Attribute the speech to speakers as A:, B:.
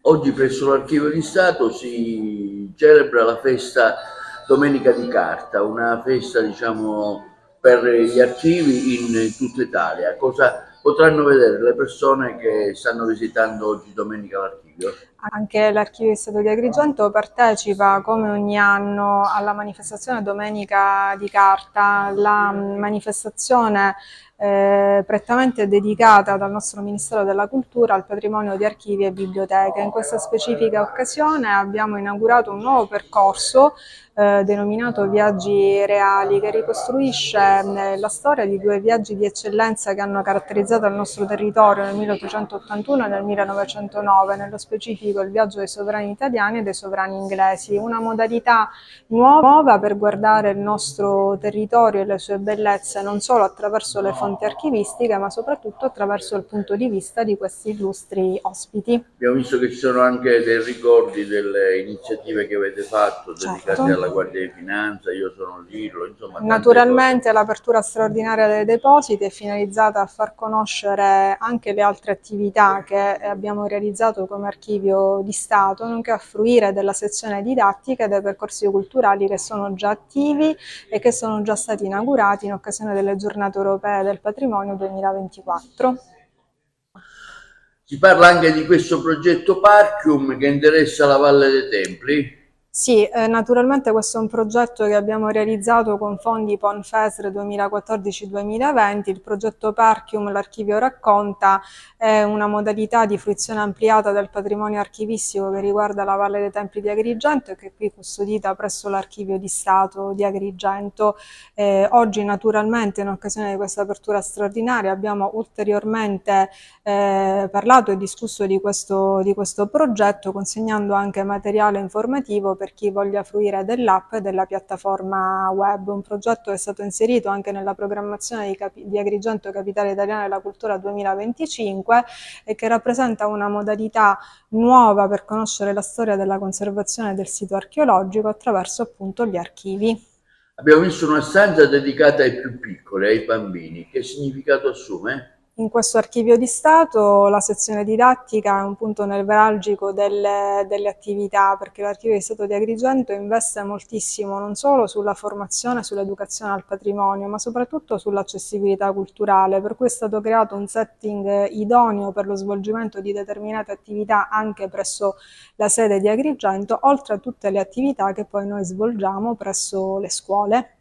A: Oggi presso l'Archivio di Stato si celebra la festa Domenica di Carta, una festa diciamo per gli archivi in tutta Italia. Cosa potranno vedere le persone che stanno visitando oggi domenica l'archivio?
B: Anche l'Archivio di Stato di Agrigento partecipa come ogni anno alla manifestazione Domenica di Carta, la manifestazione prettamente dedicata dal nostro Ministero della Cultura al patrimonio di archivi e biblioteche. In questa specifica occasione abbiamo inaugurato un nuovo percorso denominato Viaggi Reali, che ricostruisce la storia di due viaggi di eccellenza che hanno caratterizzato il nostro territorio nel 1881 e nel 1909, nello specifico il viaggio dei sovrani italiani e dei sovrani inglesi, una modalità nuova per guardare il nostro territorio e le sue bellezze non solo attraverso le fonti archivistiche, ma soprattutto attraverso il punto di vista di questi illustri ospiti.
A: Abbiamo visto che ci sono anche dei ricordi delle iniziative che avete fatto dedicate
B: Certo.
A: alla Guardia di Finanza, io sono Lillo, insomma tante cose.
B: Naturalmente l'apertura straordinaria dei depositi è finalizzata a far conoscere anche le altre attività che abbiamo realizzato come Archivio di Stato, nonché a fruire della sezione didattica e dei percorsi culturali che sono già attivi e che sono già stati inaugurati in occasione delle Giornate Europee del Patrimonio 2024.
A: Si parla anche di questo progetto Parchium che interessa la Valle dei Templi.
B: Sì, naturalmente questo è un progetto che abbiamo realizzato con fondi PONFESR 2014-2020. Il progetto Parchium, l'Archivio racconta, è una modalità di fruizione ampliata del patrimonio archivistico che riguarda la Valle dei Templi di Agrigento e che è qui custodita presso l'Archivio di Stato di Agrigento. Oggi naturalmente in occasione di questa apertura straordinaria abbiamo ulteriormente parlato e discusso di questo progetto, consegnando anche materiale informativo per chi voglia fruire dell'app e della piattaforma web. Un progetto che è stato inserito anche nella programmazione di Agrigento Capitale Italiana della Cultura 2025 e che rappresenta una modalità nuova per conoscere la storia della conservazione del sito archeologico attraverso appunto gli archivi.
A: Abbiamo visto una stanza dedicata ai più piccoli, ai bambini. Che significato assume?
B: In questo Archivio di Stato la sezione didattica è un punto nevralgico delle attività, perché l'Archivio di Stato di Agrigento investe moltissimo non solo sulla formazione, sull'educazione al patrimonio, ma soprattutto sull'accessibilità culturale, per cui è stato creato un setting idoneo per lo svolgimento di determinate attività anche presso la sede di Agrigento, oltre a tutte le attività che poi noi svolgiamo presso le scuole.